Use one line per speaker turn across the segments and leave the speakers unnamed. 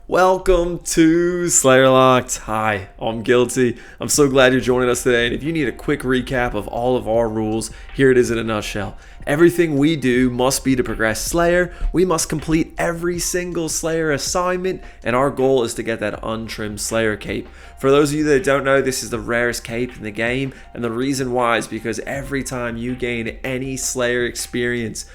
Welcome to Slayer Locked. Hi, I'm Guilty. I'm so glad you're joining us today. And if you need a quick recap of all of our rules, here it is in a nutshell. Everything we do must be to progress Slayer. We must complete every single Slayer assignment, and our goal is to get that untrimmed Slayer cape. For those of you that don't know, this is the rarest cape in the game, and the reason why is because every time you gain any Slayer experience,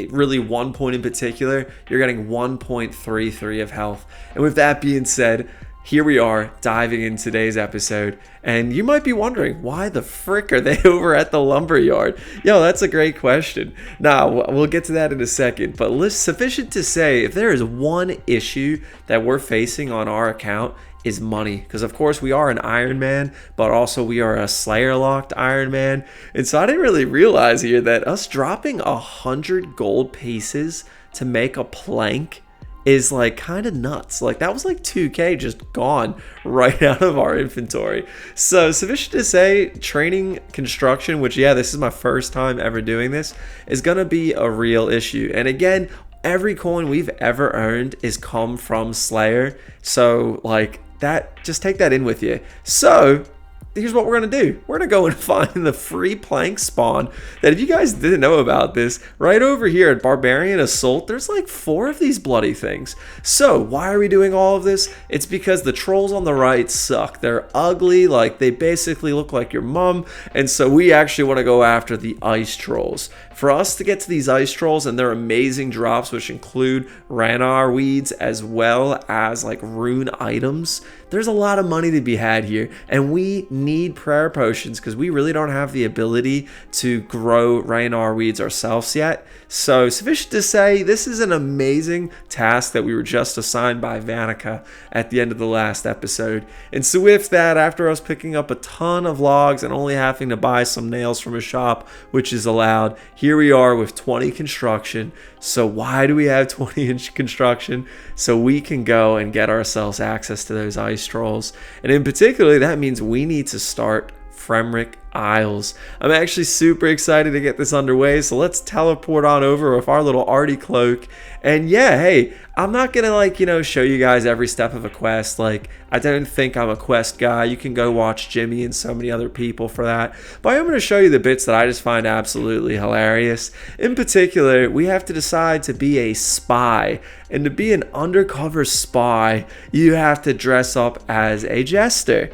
really 1 point in particular, you're getting 1.33 of health. And with that being said, here we are diving in today's episode, and you might be wondering, why the frick are they over at the lumberyard? Yo, that's a great question. Now, we'll get to that in a second, but sufficient to say, if there is one issue that we're facing on our account, is money, because of course we are an Iron Man, but also we are a Slayer locked Iron Man. And so I didn't really realize here that us dropping 100 gold pieces to make a plank is like kind of nuts. Like that was like 2k just gone right out of our inventory. So sufficient to say, training construction, which this is my first time ever doing this, is gonna be a real issue. And again, every coin we've ever earned is come from Slayer, so like that, just take that in with you. So here's what we're gonna do. We're gonna go and find the free plank spawn that, if you guys didn't know about this, right over here at Barbarian Assault, there's like 4 of these bloody things. So why are we doing all of this? It's because the trolls on the right suck. They're ugly, like they basically look like your mom, and so we actually want to go after the ice trolls. For us to get to these ice trolls and their amazing drops, which include Ranar weeds as well as like rune items, there's a lot of money to be had here, and we need prayer potions because we really don't have the ability to grow Ranar weeds ourselves yet. So sufficient to say, this is an amazing task that we were just assigned by Vanica at the end of the last episode. And so with that, after us picking up a ton of logs and only having to buy some nails from a shop, which is allowed, here we are with 20 construction. So why do we have 20-inch construction? So we can go and get ourselves access to those ice trolls. And in particular, that means we need to start Fremennik Isles. I'm actually super excited to get this underway, so let's teleport on over with our little arty cloak. And hey, I'm not gonna show you guys every step of a quest. Like, I don't think I'm a quest guy. You can go watch Jimmy and so many other people for that, but I'm gonna show you the bits that I just find absolutely hilarious. In particular, we have to decide to be a spy, and to be an undercover spy, you have to dress up as a jester.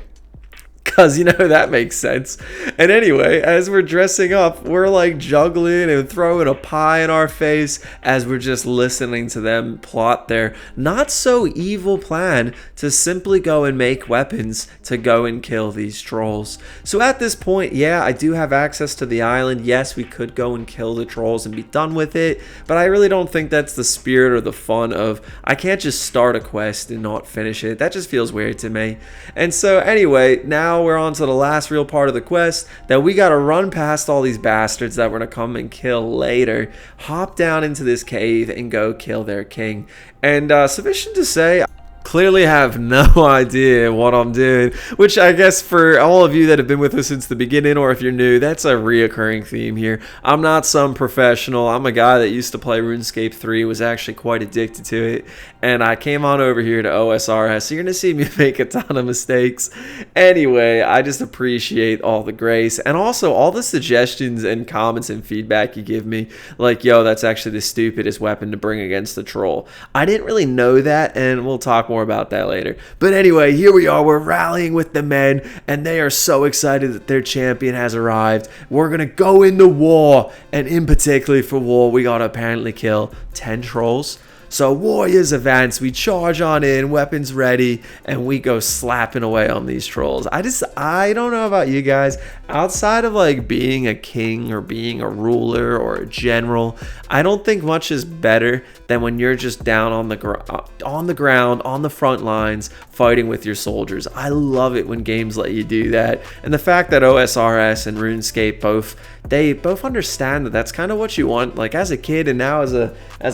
Because that makes sense. And anyway, as we're dressing up, we're like juggling and throwing a pie in our face as we're just listening to them plot their not so evil plan to simply go and make weapons to go and kill these trolls. So at this point, I do have access to the island. Yes, we could go and kill the trolls and be done with it, but I really don't think that's the spirit or the fun of, I can't just start a quest and not finish it. That just feels weird to me. And so anyway, now we're on to the last real part of the quest, that we gotta run past all these bastards that we're gonna come and kill later, hop down into this cave and go kill their king. And sufficient to say, clearly have no idea what I'm doing, which I guess for all of you that have been with us since the beginning, or if you're new, that's a reoccurring theme here. I'm not some professional. I'm a guy that used to play RuneScape 3, was actually quite addicted to it, and I came on over here to OSRS, so you're gonna see me make a ton of mistakes. Anyway, I just appreciate all the grace and also all the suggestions and comments and feedback you give me, like, yo, that's actually the stupidest weapon to bring against the troll. I didn't really know that, and we'll talk more about that later. But anyway, here we are, we're rallying with the men, and they are so excited that their champion has arrived. We're gonna go into war, and in particular for war, we gotta apparently kill 10 trolls. So warriors advance, we charge on in, weapons ready, and we go slapping away on these trolls. I don't know about you guys, outside of like being a king or being a ruler or a general, I don't think much is better than when you're just down on the ground, on the front lines, fighting with your soldiers. I love it when games let you do that. And the fact that OSRS and RuneScape both understand that that's kind of what you want. Like as a kid and now as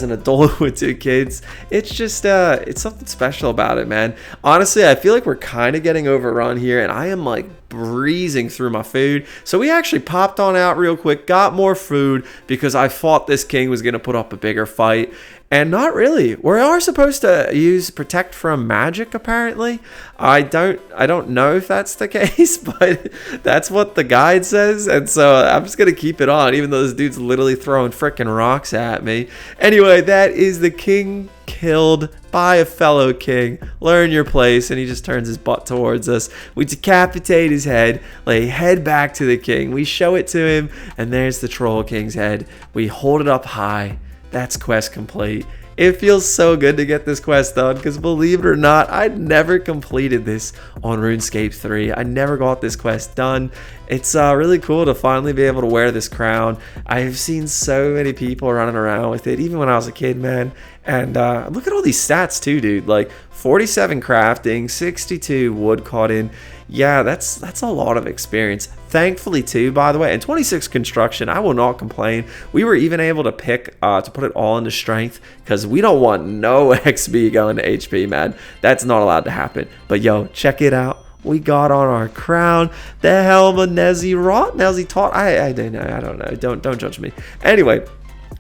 an adult with 2 kids, it's just it's something special about it, man. Honestly, I feel like we're kind of getting overrun here, and I am like breezing through my food. So we actually popped on out real quick, got more food because I thought this king was going to put up a bigger fight. And not really. We are supposed to use protect from magic, apparently. I don't know if that's the case, but that's what the guide says. And so I'm just going to keep it on, even though this dude's literally throwing freaking rocks at me. Anyway, that is the king killed by a fellow king. Learn your place. And he just turns his butt towards us. We decapitate his head, head back to the king. We show it to him, and there's the troll king's head. We hold it up high. That's quest complete. It feels so good to get this quest done because, believe it or not, I'd never completed this on RuneScape 3. I never got this quest done. It's really cool to finally be able to wear this crown. I've seen so many people running around with it, even when I was a kid, man. And look at all these stats too, dude. Like 47 crafting, 62 wood cutting. Yeah, that's a lot of experience. Thankfully too, by the way, and 26 construction, I will not complain. We were even able to pick to put it all into strength because we don't want no XP going to HP, man. That's not allowed to happen. But yo, check it out. We got on our crown, the helm of Nezzy taught. I don't know. Don't judge me. Anyway,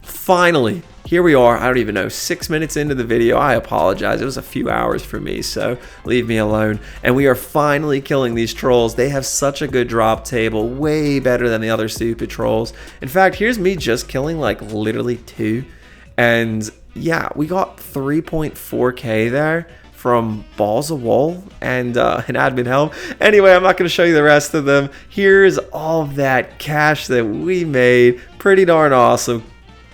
finally, here we are. I don't even know, 6 minutes into the video. I apologize. It was a few hours for me, so leave me alone. And we are finally killing these trolls. They have such a good drop table, way better than the other stupid trolls. In fact, here's me just killing like literally 2. And yeah, we got 3.4k there from balls of wool and an admin helm. Anyway, I'm not going to show you the rest of them. Here's all of that cash that we made. Pretty darn awesome.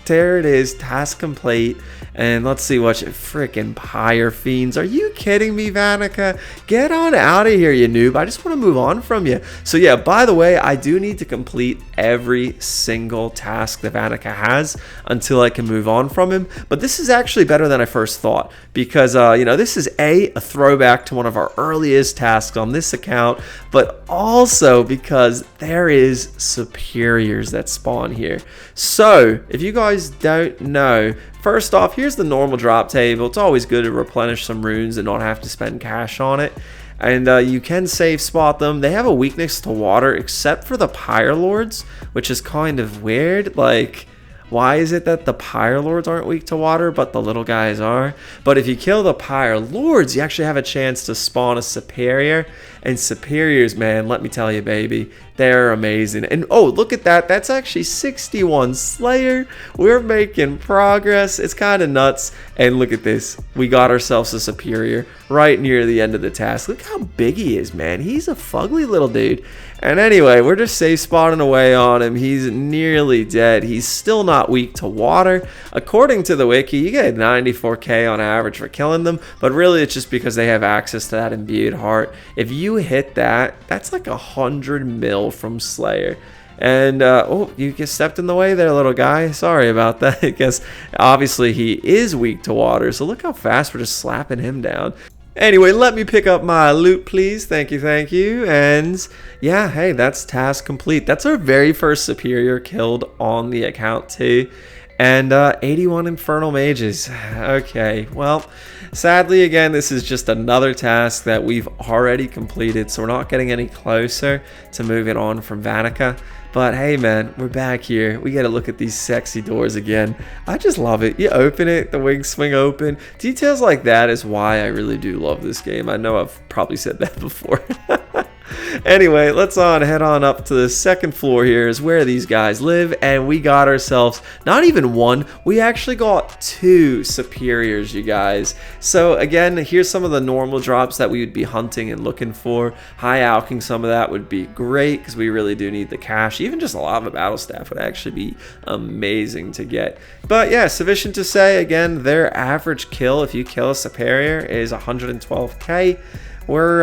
There it is, task complete. And let's see what freaking pyrefiends. Are you kidding me, Vanica? Get on out of here, you noob. I just want to move on from you. So yeah, by the way, I do need to complete every single task that Vanica has until I can move on from him. But this is actually better than I first thought because, you know, this is a throwback to one of our earliest tasks on this account, but also because there is superiors that spawn here. So if you guys don't know, first off, here's the normal drop table. It's always good to replenish some runes and not have to spend cash on it. And you can safe spot them. They have a weakness to water except for the Pyre Lords, which is kind of weird. Like, why is it that the Pyre Lords aren't weak to water, but the little guys are? But if you kill the Pyre Lords, you actually have a chance to spawn a superior. And superiors, man, let me tell you, baby, they're amazing. And oh, look at that. That's actually 61 Slayer. We're making progress. It's kind of nuts. And look at this. We got ourselves a superior right near the end of the task. Look how big he is, man. He's a fugly little dude. And anyway, we're just safe spotting away on him. He's nearly dead. He's still not weak to water. According to the wiki, you get 94k on average for killing them, but really it's just because they have access to that imbued heart. If you hit that, that's like 100 mil from Slayer. And oh, you get stepped in the way there, little guy. Sorry about that. I guess obviously he is weak to water, so look how fast we're just slapping him down. Anyway, let me pick up my loot, please. Thank you. And yeah, hey, that's task complete. That's our very first superior killed on the account too. And 81 Infernal mages. Okay, well, sadly, again, this is just another task that we've already completed, so we're not getting any closer to moving on from Vanica. But hey, man, we're back here. We get to look at these sexy doors again. I just love it. You open it, the wings swing open. Details like that is why I really do love this game. I know I've probably said that before. Anyway, let's head on up to the second floor. Here is where these guys live, and we got ourselves not even one, we actually got 2 superiors, you guys. So again, here's some of the normal drops that we would be hunting and looking for. High alching some of that would be great because we really do need the cash. Even just a lava battle staff would actually be amazing to get. But yeah, sufficient to say, again, their average kill if you kill a superior is 112k. We're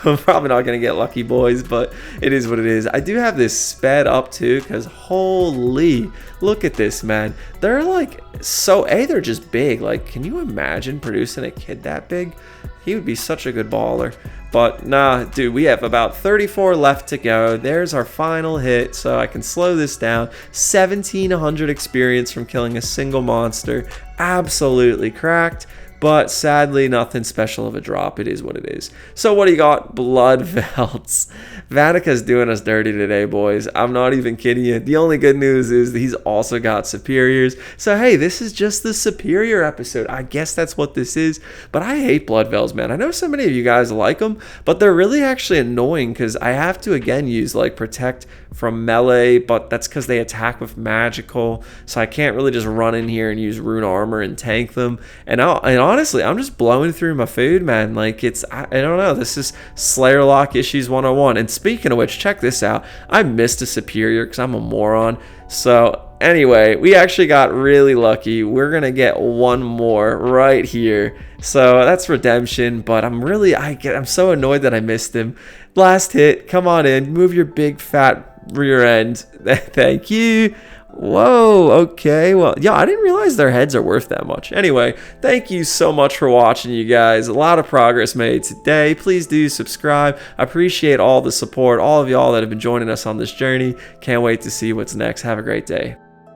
probably not going to get lucky, boys, but it is what it is. I do have this sped up too because holy, look at this, man. They're like they're just big. Like, can you imagine producing a kid that big? He would be such a good baller. But nah, dude, we have about 34 left to go. There's our final hit, so I can slow this down. 1700 experience from killing a single monster. Absolutely cracked. but sadly nothing special of a drop. It is what it is. So what do you got? Bloodvelds. Vanika's doing us dirty today, boys. I'm not even kidding you. The only good news is that he's also got superiors. So hey, this is just the superior episode. I guess that's what this is. But I hate Bloodvelds, man. I know so many of you guys like them, but they're really actually annoying because I have to again use like protect from melee, but that's because they attack with magical, so I can't really just run in here and use rune armor and tank them. And honestly, I'm just blowing through my food, man. Like I don't know, this is Slayer Lock issues 101. And speaking of which, check this out. I missed a superior because I'm a moron. So anyway, we actually got really lucky. We're gonna get one more right here, so that's redemption. But I'm so annoyed that I missed him. Last hit, come on in, move your big fat rear end. Thank you. Whoa, okay, well, yeah, I didn't realize their heads are worth that much. Anyway, thank you so much for watching, you guys. A lot of progress made today. Please do subscribe. I appreciate all the support, all of y'all that have been joining us on this journey. Can't wait to see what's next. Have a great day.